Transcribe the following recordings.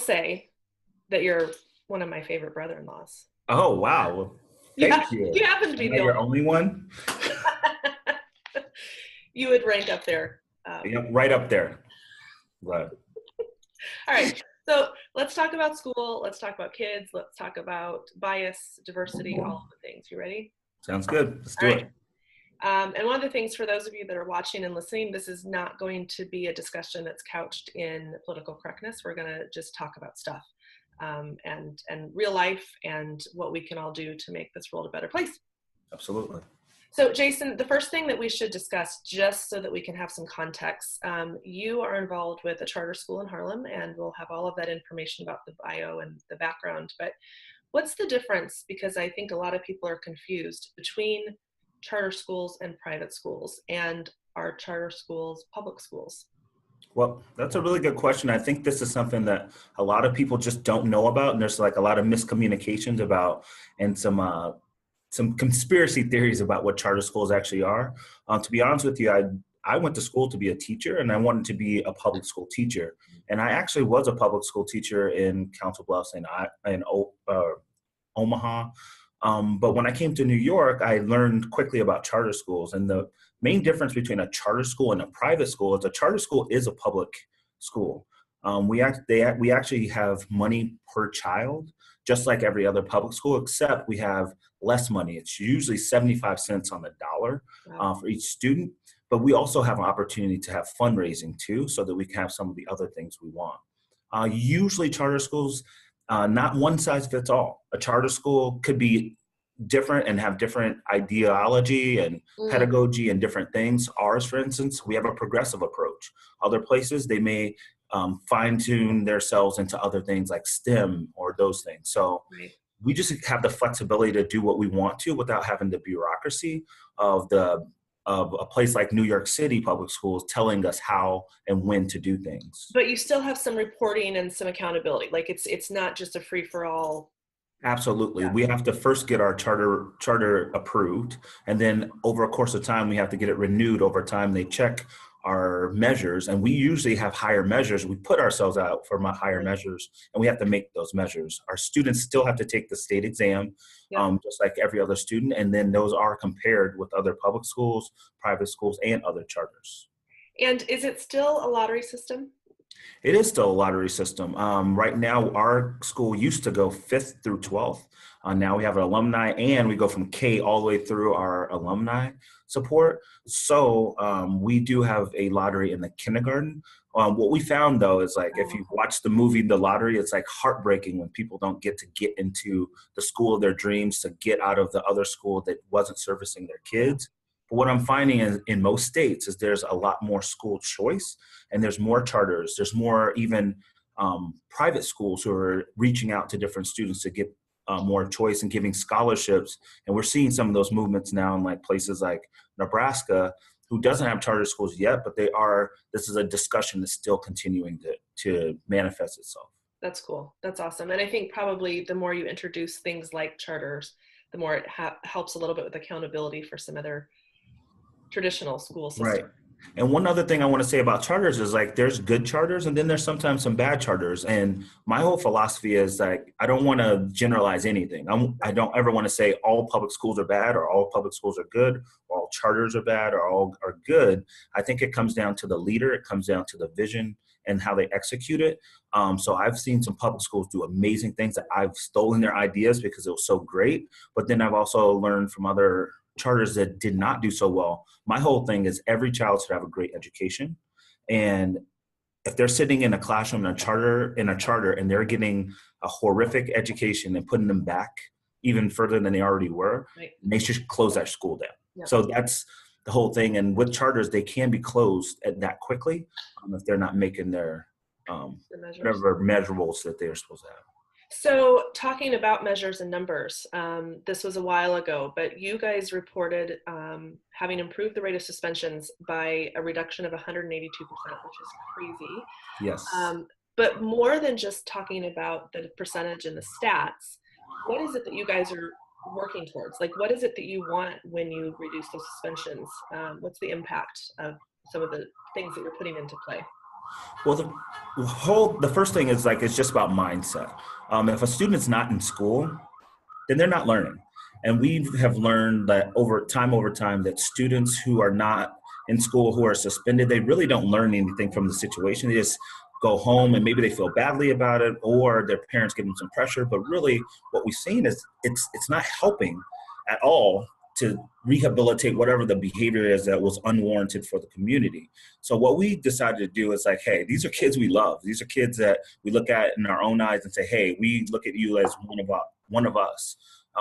say that you're one of my favorite brother-in-laws. Oh, wow. Well, Yeah, thank you. you happen to be Am I the your only one? You would rank up there. Yep, right up there. Right. All right. So let's talk about school. Let's talk about kids. Let's talk about bias, diversity, all of the things. You ready? Sounds good. Let's All do right. it. And one of the things for those of you that are watching and listening, this is not going to be a discussion that's couched in political correctness. We're going to just talk about stuff and real life and what we can all do to make this world a better place. Absolutely. So Jason, the first thing that we should discuss, just so that we can have some context, you are involved with a charter school in Harlem, and we'll have all of that information about the bio and the background. But what's the difference? Because I think a lot of people are confused between charter schools and private schools, and are charter schools public schools? Well, that's a really good question. I think this is something that a lot of people just don't know about, and there's like a lot of miscommunications about, and some conspiracy theories about what charter schools actually are. To be honest with you, I went to school to be a teacher, and I wanted to be a public school teacher. And I actually was a public school teacher in Council Bluffs and Omaha. But when I came to New York, I learned quickly about charter schools. And the main difference between a charter school and a private school is a charter school is a public school. We actually have money per child, just like every other public school, except we have less money. It's usually 75 cents on the dollar for each student. But we also have an opportunity to have fundraising too, so that we can have some of the other things we want. Usually charter schools, not one size fits all. A charter school could be different and have different ideology and pedagogy and different things. Ours, for instance, we have a progressive approach. Other places, they may fine tune themselves into other things like STEM or those things. So we just have the flexibility to do what we want to without having the bureaucracy of a place like New York City public schools telling us how and when to do things. But you still have some reporting and some accountability. Like it's not just a free for all. Absolutely. We have to first get our charter approved, and then over a course of time, we have to get it renewed over time. They check our measures, and we usually have higher measures. We put ourselves out for higher measures, and we have to make those measures. Our students still have to take the state exam, just like every other student, and then those are compared with other public schools, private schools, and other charters. And is it still a lottery system? It is still a lottery system. Right now, our school used to go 5th through 12th. Now we have an alumni, and we go from K all the way through our alumni support. So we do have a lottery in the kindergarten. What we found, though, is like if you watch the movie The Lottery, it's like heartbreaking when people don't get into the school of their dreams, to get out of the other school that wasn't servicing their kids. But what I'm finding in most states is there's a lot more school choice, and there's more charters. There's more even private schools who are reaching out to different students to get more choice and giving scholarships. And we're seeing some of those movements now in like places like Nebraska, who doesn't have charter schools yet, but they are. This is a discussion that's still continuing to manifest itself. That's cool. That's awesome. And I think probably the more you introduce things like charters, the more it helps a little bit with accountability for some other traditional school system. Right. And one other thing I want to say about charters is like there's good charters, and then there's sometimes some bad charters. And my whole philosophy is like I don't want to generalize anything. I don't ever want to say all public schools are bad or all public schools are good or all charters are bad or all are good. I think it comes down to the leader. It comes down to the vision and how they execute it. So I've seen some public schools do amazing things that I've stolen their ideas because it was so great. But then I've also learned from other charters that did not do so well. My whole thing is every child should have a great education. And if they're sitting in a classroom in a charter and they're getting a horrific education and putting them back even further than they already were, they should close that school down. Yep. So that's the whole thing. And with charters, they can be closed that quickly if they're not making their whatever measurables that they're supposed to have. So talking about measures and numbers, this was a while ago, but you guys reported having improved the rate of suspensions by a reduction of 182%, which is crazy. Yes. But more than just talking about the percentage and the stats, what is it that you guys are working towards? Like, what is it that you want when you reduce those suspensions? What's the impact of some of the things that you're putting into play? Well, the first thing is like, it's just about mindset. If a student's not in school, then they're not learning. And we have learned that over time that students who are not in school, who are suspended, they really don't learn anything from the situation. They just go home and maybe they feel badly about it, or their parents give them some pressure. But really what we've seen is it's not helping at all to rehabilitate whatever the behavior is that was unwarranted for the community. So what we decided to do is like, hey, these are kids we love. These are kids that we look at in our own eyes and say, hey, we look at you as one of us.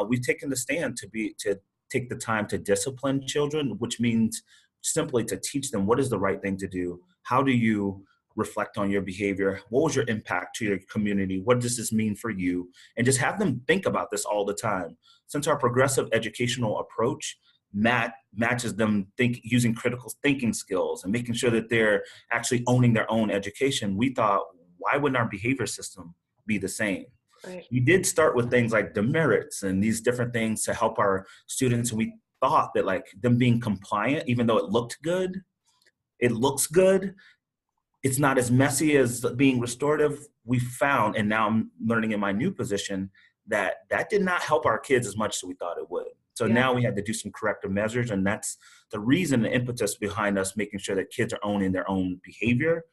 We've taken the stand to take the time to discipline children, which means simply to teach them what is the right thing to do. How do you reflect on your behavior? What was your impact to your community? What does this mean for you? And just have them think about this all the time. Since our progressive educational approach matches them using critical thinking skills and making sure that they're actually owning their own education, we thought, why wouldn't our behavior system be the same? Right. We did start with things like demerits and these different things to help our students. And we thought that like them being compliant, even though it looked good, it looks good, it's not as messy as being restorative. We found, and now I'm learning in my new position, that did not help our kids as much as we thought it would. So Yeah. now we had to do some corrective measures, and that's the reason, the impetus behind us making sure that kids are owning their own behavior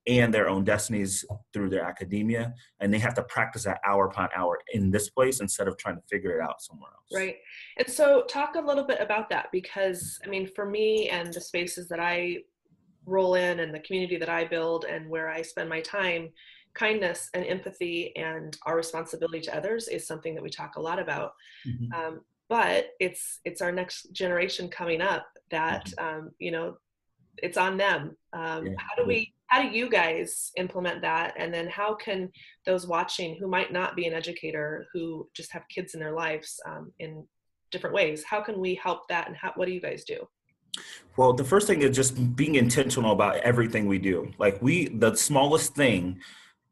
and their own destinies through their academia, and they have to practice that hour upon hour in this place instead of trying to figure it out somewhere else. Right. And so talk a little bit about that, because I mean, for me and the spaces that I roll in and the community that I build and where I spend my time, kindness and empathy and our responsibility to others is something that we talk a lot about. Mhm. But it's our next generation coming up that it's on them. Yeah, How it is. do you guys implement that? And then how can those watching who might not be an educator, who just have kids in their lives in different ways, how can we help that? And what do you guys do? Well, the first thing is just being intentional about everything we do. Like the smallest thing,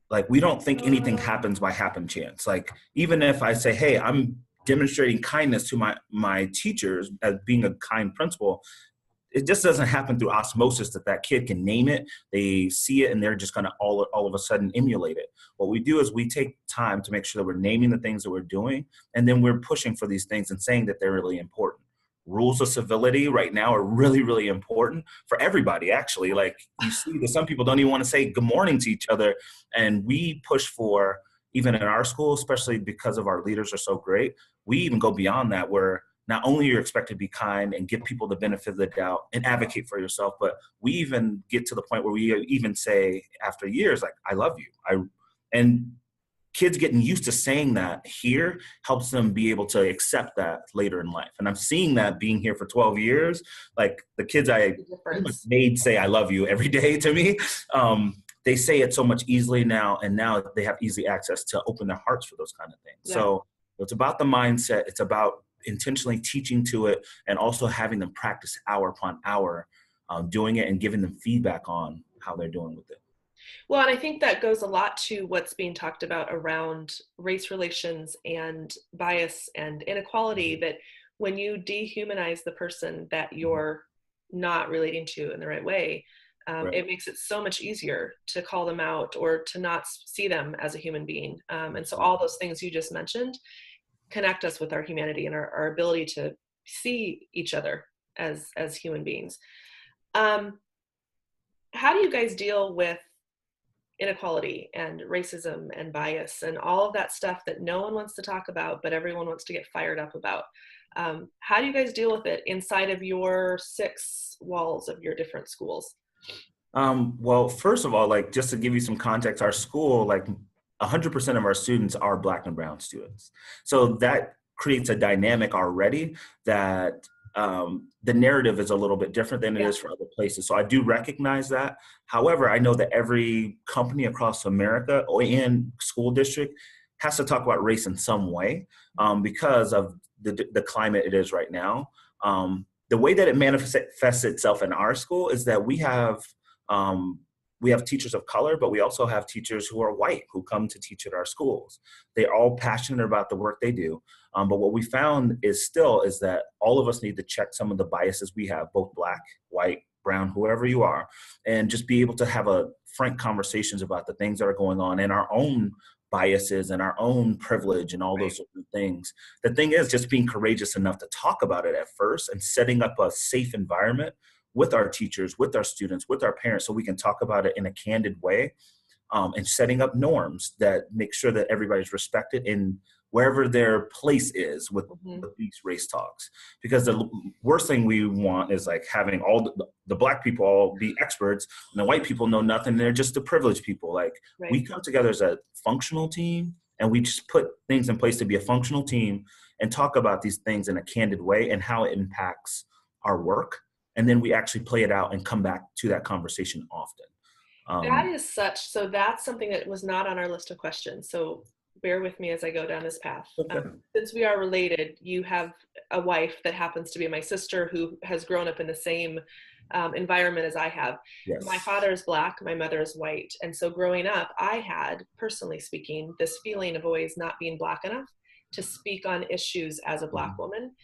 like we don't think anything happens by happen chance. Like even if I say, hey, I'm demonstrating kindness to my teachers as being a kind principal, it just doesn't happen through osmosis that kid can name it, they see it, and they're just going to all of a sudden emulate it. What we do is we take time to make sure that we're naming the things that we're doing, and then we're pushing for these things and saying that they're really important. Rules of civility right now are really, really important for everybody, actually. Like you see that some people don't even want to say good morning to each other, and we push for, even in our school, especially because of our leaders are so great, we even go beyond that, where not only you're expected to be kind and give people the benefit of the doubt and advocate for yourself, but we even get to the point where we even say after years, like, I love you. And kids getting used to saying that here helps them be able to accept that later in life. And I'm seeing that being here for 12 years, like the kids I The pretty much difference. made say I love you every day to me. They say it so much easily now, and now they have easy access to open their hearts for those kind of things. Yeah. So it's about the mindset. It's about intentionally teaching to it, and also having them practice hour upon hour doing it and giving them feedback on how they're doing with it. Well, and I think that goes a lot to what's being talked about around race relations and bias and inequality, that when you dehumanize the person that you're not relating to in the right way, Right. it makes it so much easier to call them out or to not see them as a human being. And so all those things you just mentioned connect us with our humanity and our ability to see each other as human beings. Um, how do you guys deal with inequality and racism and bias and all of that stuff that no one wants to talk about, but everyone wants to get fired up about? How do you guys deal with it inside of your 6 walls of your different schools? Well, first of all, like just to give you some context, our school, like 100% of our students are Black and Brown students. So that creates a dynamic already that the narrative is a little bit different than it Yeah. is for other places. So I do recognize that. However, I know that every company across America and school district has to talk about race in some way because of the climate it is right now. The way that it manifests itself in our school is that um, we have teachers of color, but we also have teachers who are white who come to teach at our schools. They're all passionate about the work they do. But what we found is that all of us need to check some of the biases we have, both Black, white, brown, whoever you are, and just be able to have a frank conversations about the things that are going on and our own biases and our own privilege and all Right. those different things. The thing is just being courageous enough to talk about it at first and setting up a safe environment with our teachers, with our students, with our parents, so we can talk about it in a candid way, and setting up norms that make sure that everybody's respected in wherever their place is Mhm. with these race talks. Because the worst thing we want is like having all the black people all be experts and the white people know nothing. They're just the privileged people. Like Right. we come together as a functional team and we just put things in place to be a functional team and talk about these things in a candid way and how it impacts our work. And then we actually play it out and come back to that conversation often. That Um, is such, so that's something that was not on our list of questions. So bear with me as I go down this path. okay. Since we are related, you have a wife that happens to be my sister who has grown up in the same environment as I have. My Yes. father is black, my mother is white. And so growing up, I had, personally speaking, this feeling of always not being black enough to speak on issues as a black Mhm. woman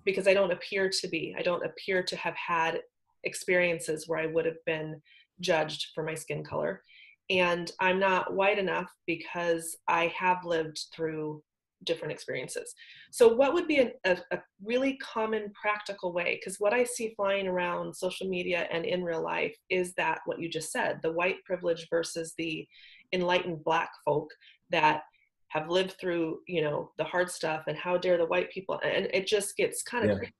because I don't appear to be. I don't appear to have had experiences where I would have been judged for my skin color. And I'm not white enough because I have lived through different experiences. So, what would be a really common practical way? Because what I see flying around social media and in real life is that what you just said, the white privilege versus the enlightened black folk that have lived through, the hard stuff, and how dare the white people, and it just gets kind of Yeah. crazy.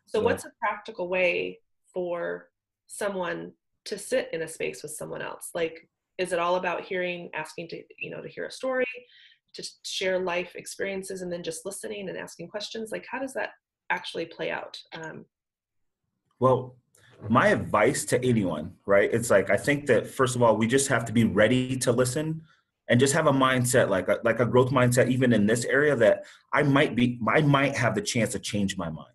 So, Yeah. what's a practical way for someone to sit in a space with someone else? Like, is it all about asking to hear a story, to share life experiences, and then just listening and asking questions? Like, how does that actually play out? Well, my advice to anyone, right? It's like I think that first of all, we just have to be ready to listen and just have a mindset like a growth mindset even in this area that I might have the chance to change my mind.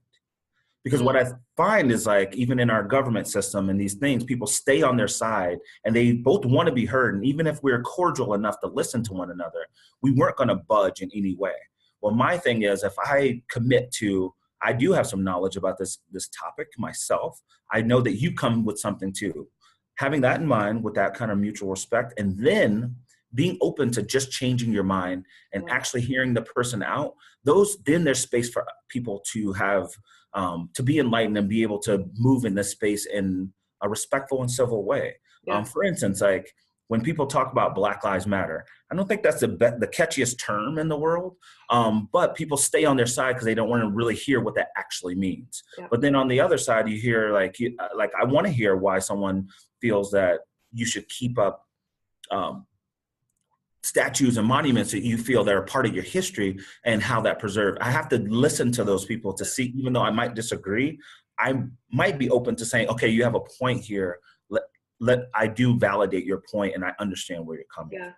Because what Mm, I find is like even in our government system and these things, people stay on their side and they both want to be heard. And even if we're cordial enough to listen to one another, we weren't going to budge in any way. Well, my thing is if I commit to, I do have some knowledge about this topic myself. I know that you come with something too. Having that in mind with that kind of mutual respect, and then being open to just changing your mind I and love that. actually hearing the person out, then there's space for people to be enlightened and be able to move in this space in a respectful and civil way. Yeah, For instance, like when people talk about Black Lives Matter, I don't think that's the catchiest term in the world, but people stay on their side because they don't want to really hear what that actually means. yeah, But then on the other side, you hear like I want to hear why someone feels that you should keep up um, statues and monuments that you feel that are part of your history and how that preserved. I have to listen to those people to see, even though I might disagree, I might be open to saying, okay, you have a point here. Let I do validate your point and I understand where you're coming yeah. from.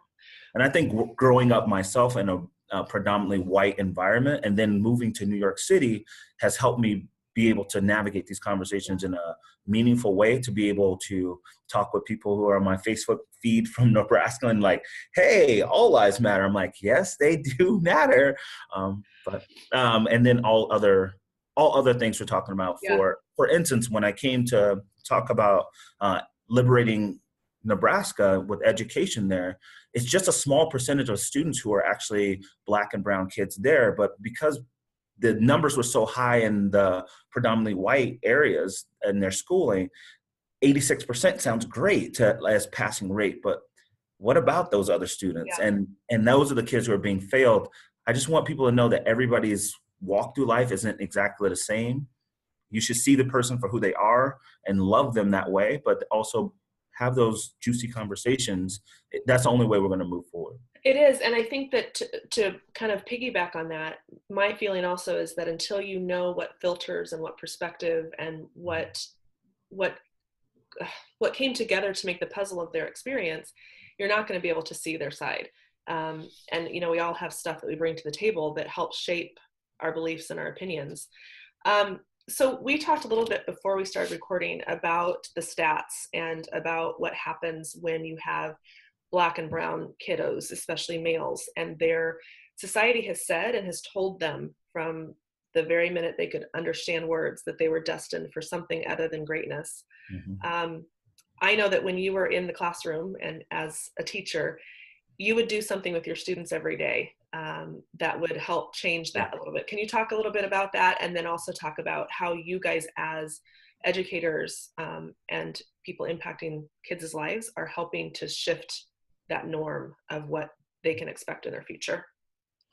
And I think growing up myself in a predominantly white environment and then moving to New York City has helped me be able to navigate these conversations in a meaningful way, to be able to talk with people who are on my Facebook feed from Nebraska and like, hey, all lives matter. I'm like, yes, they do matter. And then all other things we're talking about. Yeah. For instance, when I came to talk about liberating Nebraska with education there, it's just a small percentage of students who are actually Black and brown kids there. But because the numbers were so high in the predominantly white areas in their schooling, 86% sounds great as passing rate. But what about those other students? Yeah. And those are the kids who are being failed. I just want people to know that everybody's walk through life isn't exactly the same. You should see the person for who they are and love them that way, but also have those juicy conversations. That's the only way we're going to move forward. It is, and I think that to kind of piggyback on that, my feeling also is that until you know what filters and what perspective and what what came together to make the puzzle of their experience, you're not going to be able to see their side. And we all have stuff that we bring to the table that helps shape our beliefs and our opinions. So we talked a little bit before we started recording about the stats and about what happens when you have Black and brown kiddos, especially males, and their society has said and has told them from the very minute they could understand words, that they were destined for something other than greatness. Mm-hmm. I know that when you were in the classroom and as a teacher, you would do something with your students every day that would help change Yeah. that a little bit. Can you talk a little bit about that, and then also talk about how you guys as educators and people impacting kids' lives are helping to shift that norm of what they can expect in their future?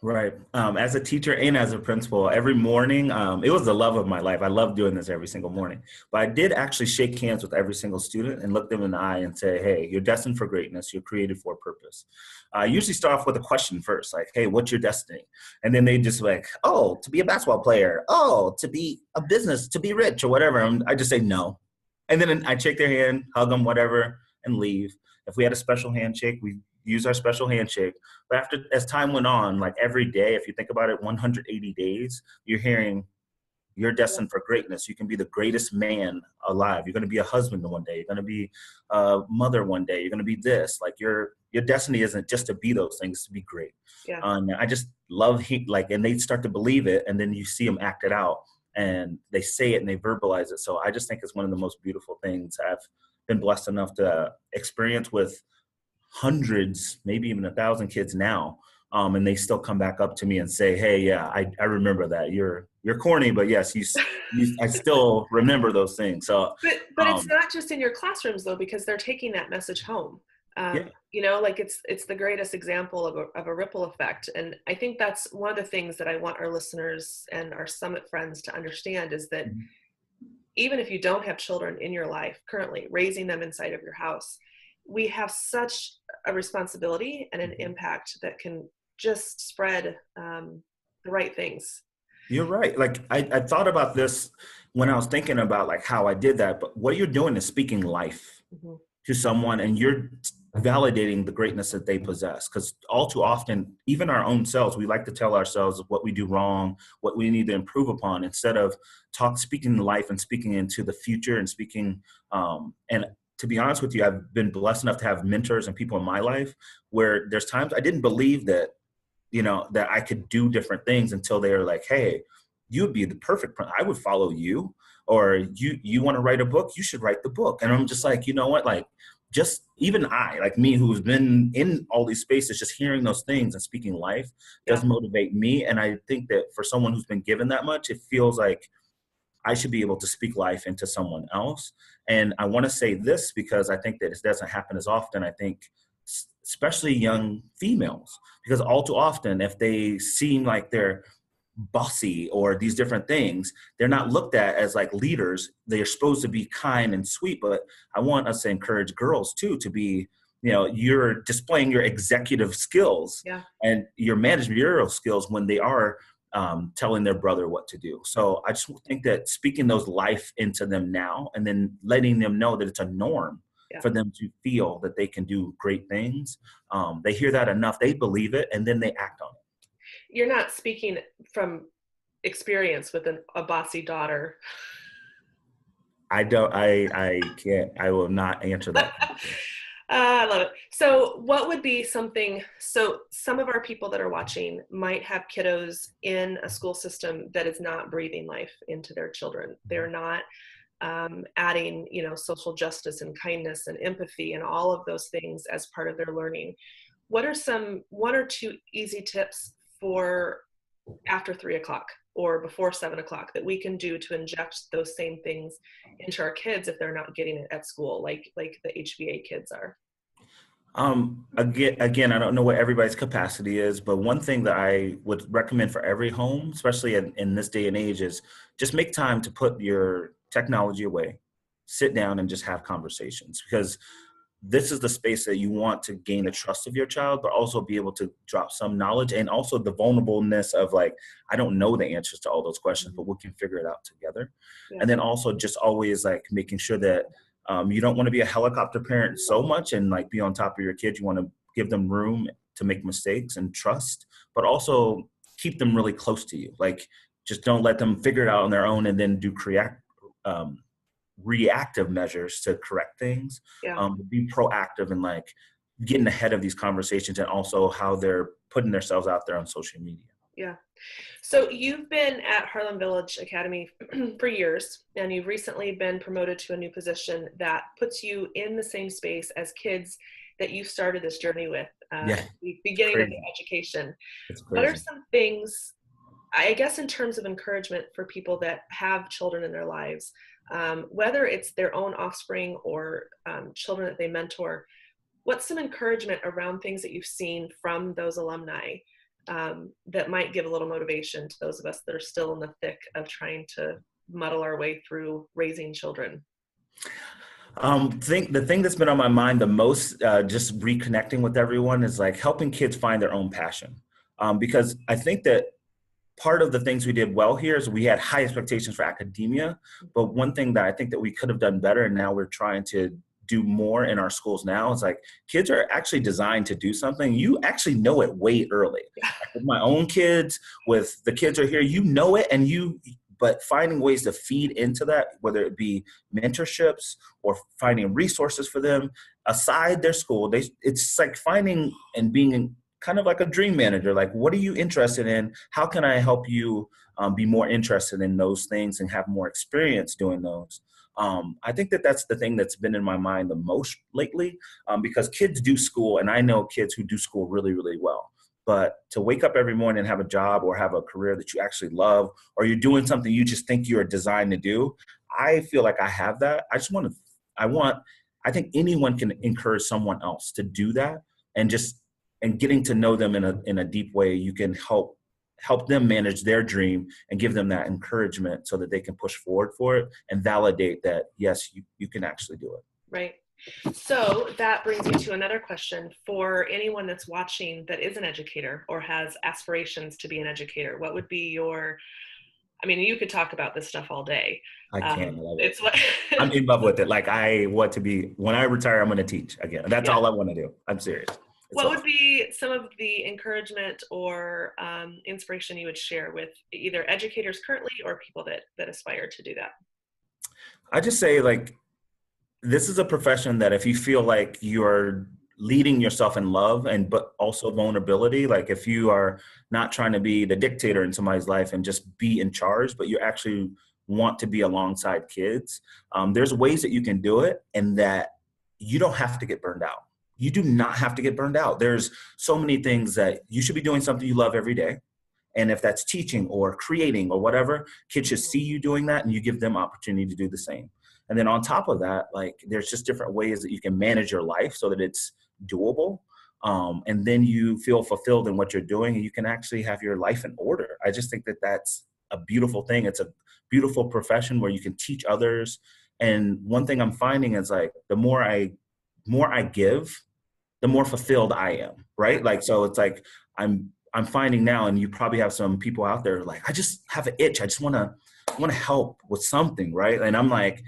Right. As a teacher and as a principal, every morning, it was the love of my life. I love doing this every single morning. But I did actually shake hands with every single student and look them in the eye and say, hey, you're destined for greatness. You're created for a purpose. I usually start off with a question first, like, hey, what's your destiny? And then they just like, oh, to be a basketball player. Oh, to be a business, to be rich or whatever. And I just say no. And then I shake their hand, hug them, whatever, and leave. If we had a special handshake, we use our special handshake. But as time went on, like every day, if you think about it, 180 days, you're hearing you're destined for greatness. You can be the greatest man alive. You're going to be a husband one day. You're going to be a mother one day. You're going to be this. Like your destiny isn't just to be those things, to be great. Yeah. I just love and they start to believe it, and then you see them act it out, and they say it and they verbalize it. So I just think it's one of the most beautiful things I've been blessed enough to experience with hundreds, maybe even 1,000 kids now. And they still come back up to me and say, hey, yeah, I remember that. You're corny, but yes, I still remember those things. So, but it's not just in your classrooms though, because they're taking that message home. yeah. You know, like it's the greatest example of a ripple effect. And I think that's one of the things that I want our listeners and our summit friends to understand, is that even if you don't have children in your life currently, raising them inside of your house, we have such a responsibility and an impact that can just spread the right things. You're right. Like I thought about this when I was thinking about like how I did that, but what you're doing is speaking life to someone, and you're validating the greatness that they possess. Because all too often, even our own selves, we like to tell ourselves what we do wrong, what we need to improve upon, instead of speaking life and speaking into the future and speaking. And to be honest with you, I've been blessed enough to have mentors and people in my life where there's times I didn't believe that, that I could do different things until they were like, hey, you'd be the perfect, I would follow you. Or you want to write a book, you should write the book. And I'm just like, you know what, like, just even I, like me, who's been in all these spaces, just hearing those things and speaking life does motivate me. And I think that for someone who's been given that much, it feels like I should be able to speak life into someone else. And I want to say this because I think that it doesn't happen as often. I think especially young females, because all too often, if they seem like they're bossy or these different things, they're not looked at as like leaders. They're supposed to be kind and sweet, but I want us to encourage girls too to be, you're displaying your executive skills and your managerial skills when they are telling their brother what to do. So I just think that speaking those life into them now, and then letting them know that it's a norm for them to feel that they can do great things. They hear that enough, they believe it, and then they act on it. You're not speaking from experience with a bossy daughter. I can't, I will not answer that. I love it. So what would be something, so some of our people that are watching might have kiddos in a school system that is not breathing life into their children. They're not adding, social justice and kindness and empathy and all of those things as part of their learning. What are one or two easy tips for after 3 o'clock or before 7 o'clock that we can do to inject those same things into our kids if they're not getting it at school, like the HBA kids are? Again, I don't know what everybody's capacity is, but one thing that I would recommend for every home, especially in this day and age, is just make time to put your technology away, sit down and just have conversations, because this is the space that you want to gain the trust of your child, but also be able to drop some knowledge, and also the vulnerableness of like, I don't know the answers to all those questions, but we can figure it out together. And then also just always like making sure that you don't want to be a helicopter parent so much and like be on top of your kids. You want to give them room to make mistakes and trust, but also keep them really close to you. Like, just don't let them figure it out on their own and then do reactive measures to correct things. Be proactive and like getting ahead of these conversations, and also how they're putting themselves out there on social media. Yeah. So you've been at Harlem Village Academy for years, and you've recently been promoted to a new position that puts you in the same space as kids that you started this journey with, Yeah, the it's beginning of the crazy. education. It's What are crazy. some things, I guess, in terms of encouragement for people that have children in their lives, whether it's their own offspring or children that they mentor, what's some encouragement around things that you've seen from those alumni that might give a little motivation to those of us that are still in the thick of trying to muddle our way through raising children? Think the thing that's been on my mind the most, just reconnecting with everyone, is like helping kids find their own passion. Because I think that part of the things we did well here is we had high expectations for academia, but one thing that I think that we could have done better, and now we're trying to do more in our schools now, is like kids are actually designed to do something. You actually know it way early. Like with my own kids, with the kids are here, you know it, and but finding ways to feed into that, whether it be mentorships or finding resources for them aside their school, it's like finding and being kind of like a dream manager. Like, what are you interested in? How can I help you be more interested in those things and have more experience doing those? I think that that's the thing that's been in my mind the most lately, because kids do school, and I know kids who do school really, really well. But to wake up every morning and have a job or have a career that you actually love, or you're doing something you just think you're designed to do, I feel like I have that. I want, I think anyone can encourage someone else to do that, and just and getting to know them in a deep way, you can help them manage their dream and give them that encouragement so that they can push forward for it and validate that, yes, you can actually do it. Right. So that brings me to another question for anyone that's watching that is an educator or has aspirations to be an educator. What would be your, I mean, you could talk about this stuff all day. I can. I love it. It's what, I'm in love with it. Like, I want to be, when I retire, I'm going to teach again. That's yeah. all I want to do. I'm serious. It's What would awesome. be some of the encouragement or inspiration you would share with either educators currently or people that aspire to do that? I just say, like, this is a profession that if you feel like you're leading yourself in love and but also vulnerability, like if you are not trying to be the dictator in somebody's life and just be in charge, but you actually want to be alongside kids, there's ways that you can do it, and that you don't have to get burned out. You do not have to get burned out. There's so many things that you should be doing something you love every day. And if that's teaching or creating or whatever, kids should see you doing that, and you give them opportunity to do the same. And then on top of that, like, there's just different ways that you can manage your life so that it's doable. And then you feel fulfilled in what you're doing, and you can actually have your life in order. I just think that that's a beautiful thing. It's a beautiful profession where you can teach others. And one thing I'm finding is, like, the more I give, the more fulfilled I am, Yeah. right? Like, so it's like I'm finding now, and you probably have some people out there like, I just have an itch. I just want to help with something, right? And I'm like,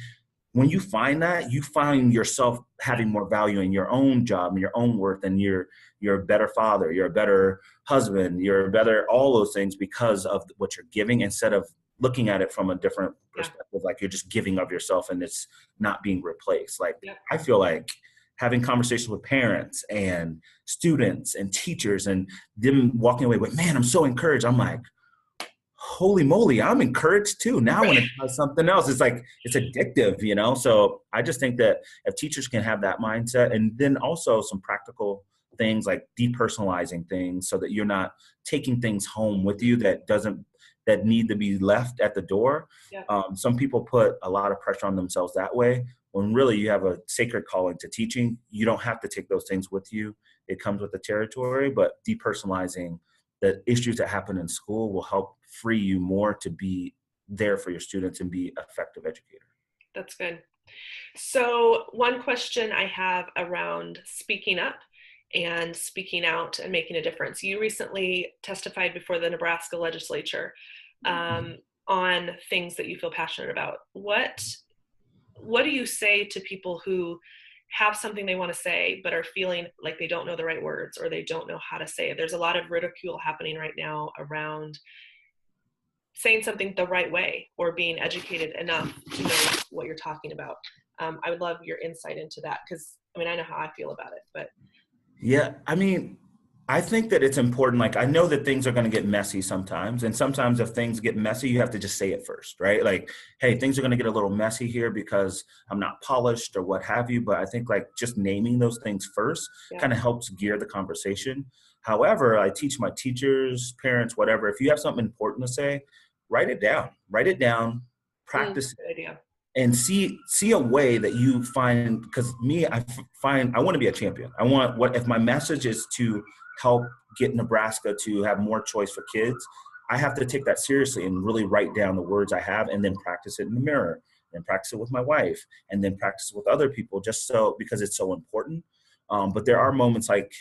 when you find that, you find yourself having more value in your own job and your own worth, and you're a better father, you're a better husband, you're a better all those things because of what you're giving, instead of looking at it from a different Yeah. perspective, like you're just giving of yourself and it's not being replaced. Like, Yeah. I feel like having conversations with parents and students and teachers, and them walking away with, man, I'm so encouraged. I'm like, holy moly, I'm encouraged too. Now I want to try something else. It's like, it's addictive, you know? So I just think that if teachers can have that mindset, and then also some practical things like depersonalizing things so that you're not taking things home with you that need to be left at the door. Yeah. Some people put a lot of pressure on themselves that way, when really you have a sacred calling to teaching. You don't have to take those things with you. It comes with the territory, but depersonalizing the issues that happen in school will help free you more to be there for your students and be an effective educator. That's good. So, one question I have around speaking up and speaking out and making a difference. You recently testified before the Nebraska legislature on things that you feel passionate about. What do you say to people who have something they want to say but are feeling like they don't know the right words or they don't know how to say it? There's a lot of ridicule happening right now around saying something the right way or being educated enough to know what you're talking about. I would love your insight into that, because I mean, I know how I feel about it, but Yeah, I mean, I think that it's important. Like, I know that things are going to get messy sometimes. And sometimes if things get messy, you have to just say it first, right? Like, hey, things are going to get a little messy here because I'm not polished or what have you. But I think like just naming those things first Yeah. kind of helps gear the conversation. However, I teach my teachers, parents, whatever, if you have something important to say, write it down, practice Good idea. and see a way that you find, because me, I want to be a champion. I want, what if my message is to help get Nebraska to have more choice for kids, I have to take that seriously and really write down the words I have and then practice it in the mirror and practice it with my wife and then practice it with other people, just so, because it's so important. But there are moments like,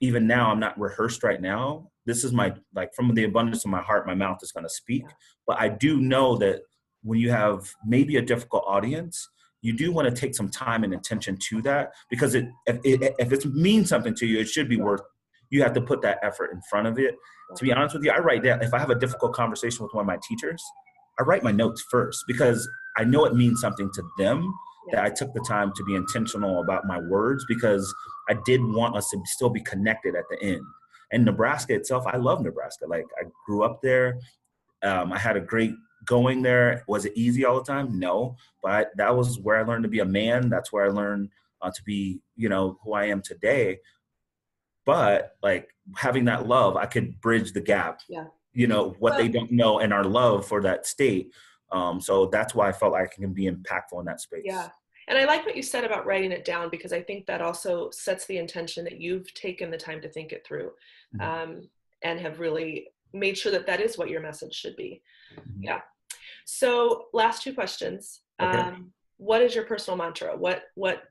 even now, I'm not rehearsed right now. This is my, like, from the abundance of my heart, my mouth is going to speak. Yeah. But I do know that when you have maybe a difficult audience, you do want to take some time and attention to that, because if it means something to you, it should be worth, you have to put that effort in front of it. To be honest with you, I write down, if I have a difficult conversation with one of my teachers, I write my notes first, because I know it means something to them, that I took the time to be intentional about my words, because I did want us to still be connected at the end. And Nebraska itself, I love Nebraska. Like, I grew up there. I had a great going there. Was it easy all the time? No, but that was where I learned to be a man. That's where I learned to be, who I am today. But like, having that love, I could bridge the gap, Yeah. what they don't know, and our love for that state. So that's why I felt like I can be impactful in that space. Yeah. And I like what you said about writing it down, because I think that also sets the intention that you've taken the time to think it through, and have really made sure that that is what your message should be. Mm-hmm. Yeah. So last two questions. Okay. What is your personal mantra? What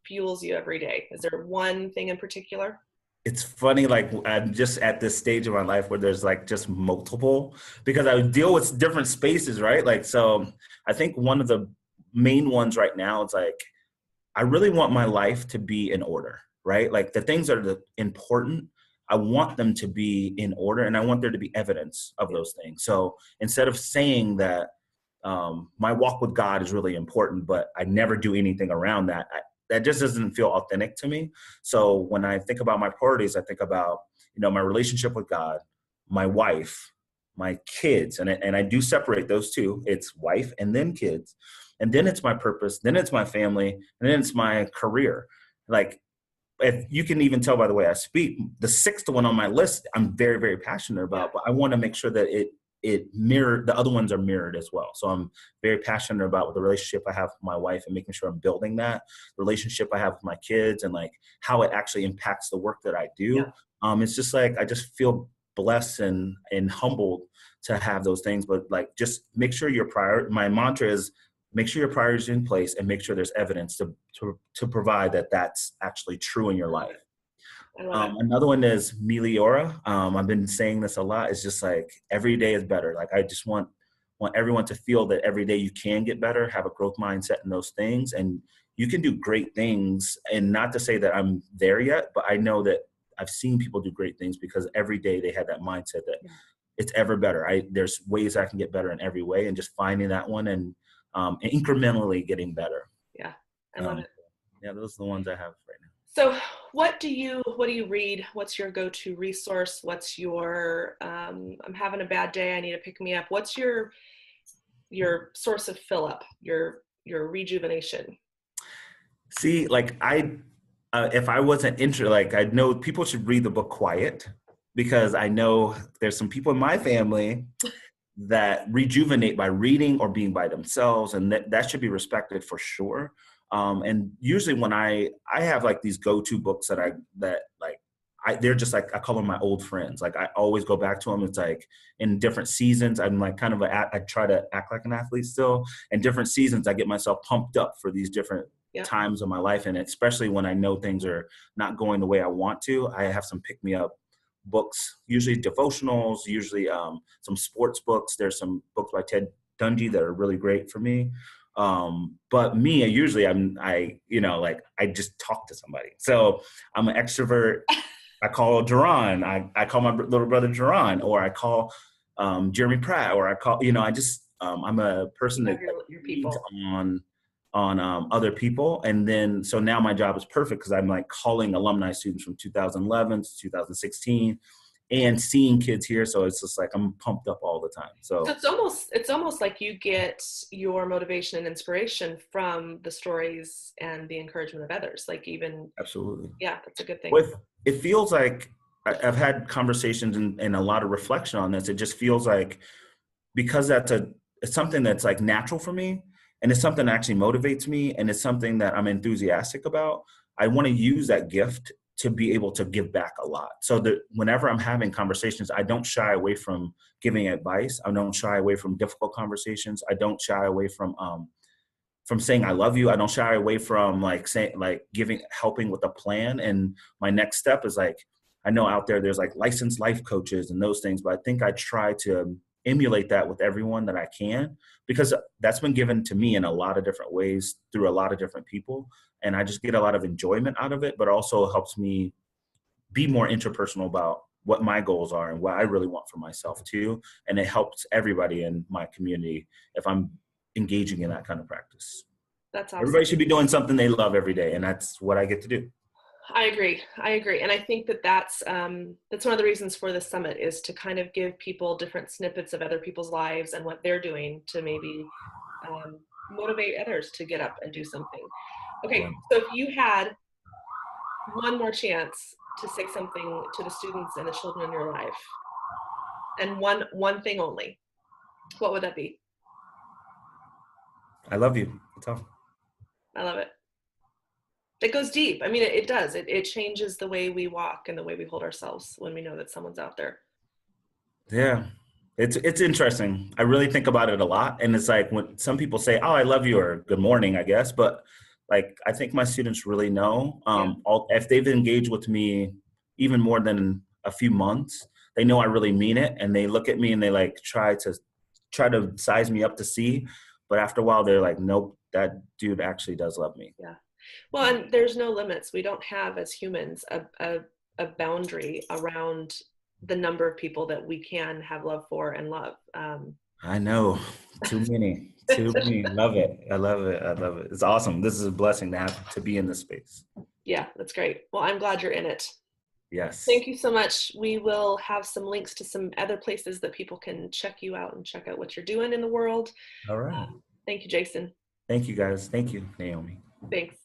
fuels you every day? Is there one thing in particular? It's funny, like, I'm just at this stage of my life where there's like just multiple, because I deal with different spaces, right? Like, so I think one of the main ones right now is like, I really want my life to be in order, right? Like, the things that are important, I want them to be in order, and I want there to be evidence of those things. So instead of saying that my walk with God is really important, but I never do anything around that, that just doesn't feel authentic to me. So when I think about my priorities, I think about, my relationship with God, my wife, my kids, and I do separate those two. It's wife and then kids, and then it's my purpose, then it's my family, and then it's my career. Like, if you can even tell by the way I speak, the sixth one on my list, I'm very, very passionate about, but I want to make sure that it mirrored, the other ones are mirrored as well. So I'm very passionate about the relationship I have with my wife and making sure I'm building that relationship I have with my kids, and like how it actually impacts the work that I do. It's just like, I just feel blessed and humbled to have those things, but like, just make sure my mantra is, make sure your priorities are in place and make sure there's evidence to provide that that's actually true in your life. I love it. Another one is Meliora. I've been saying this a lot. It's just like, every day is better. Like, I just want everyone to feel that every day you can get better, have a growth mindset in those things, and you can do great things. And not to say that I'm there yet, but I know that I've seen people do great things because every day they had that mindset that it's ever better. There's ways I can get better in every way, and just finding that one and incrementally getting better. Yeah, I love it. Yeah, those are the ones I have right now. So what do you read? What's your go-to resource? What's your, I'm having a bad day, I need to pick me up. What's your source of fill up, your rejuvenation? See, like, if I wasn't like, I know people should read the book Quiet, because I know there's some people in my family that rejuvenate by reading or being by themselves, and that should be respected for sure. And usually when I have like these go-to books they're just like, I call them my old friends. Like, I always go back to them. It's like, in different seasons, I'm like kind of I try to act like an athlete still. In different seasons, I get myself pumped up for these different times of my life. And especially when I know things are not going the way I want to, I have some pick-me-up books, usually devotionals, usually some sports books. There's some books by Ted Dungy that are really great for me. But me, usually I just talk to somebody. So I'm an extrovert. I call Duran. I call my little brother Duran, or I call Jeremy Pratt, or I call, I'm a person that Your people. on on other people. And then, so now my job is perfect because I'm like calling alumni students from 2011 to 2016 and seeing kids here. So it's just like, I'm pumped up all the time. So So it's almost like you get your motivation and inspiration from the stories and the encouragement of others. Like even, absolutely. yeah, that's a good thing. With, it feels like I've had conversations and a lot of reflection on this. It just feels like, because it's something that's like natural for me, and it's something that actually motivates me, and it's something that I'm enthusiastic about. I want to use that gift to be able to give back a lot. So that whenever I'm having conversations, I don't shy away from giving advice. I don't shy away from difficult conversations. I don't shy away from saying I love you. I don't shy away from like saying, like helping with a plan. And my next step is like, I know out there's like licensed life coaches and those things, but I think I try to emulate that with everyone that I can, because that's been given to me in a lot of different ways through a lot of different people. And I just get a lot of enjoyment out of it, but also helps me be more interpersonal about what my goals are and what I really want for myself too. And it helps everybody in my community if I'm engaging in that kind of practice. That's awesome. Everybody should be doing something they love every day, and that's what I get to do. I agree. And I think that's one of the reasons for this summit, is to kind of give people different snippets of other people's lives and what they're doing to maybe motivate others to get up and do something. Okay, so if you had one more chance to say something to the students and the children in your life, and one thing only, what would that be? I love you. That's all. I love it. It goes deep. I mean, it does. It changes the way we walk and the way we hold ourselves when we know that someone's out there. Yeah. It's interesting. I really think about it a lot. And it's like when some people say, "Oh, I love you," or "Good morning," I guess. But like, I think my students really know. If they've engaged with me even more than a few months, they know I really mean it. And they look at me and they like try to size me up to see. But after a while, they're like, "Nope, that dude actually does love me." Yeah. Well, and there's no limits. We don't have, as humans, a boundary around the number of people that we can have love for and love. I know. Too many. Too many. Love it. I love it. I love it. It's awesome. This is a blessing to have to be in this space. Yeah, that's great. Well, I'm glad you're in it. Yes. Thank you so much. We will have some links to some other places that people can check you out and check out what you're doing in the world. All right. Thank you, Jason. Thank you, guys. Thank you, Naomi. Thanks.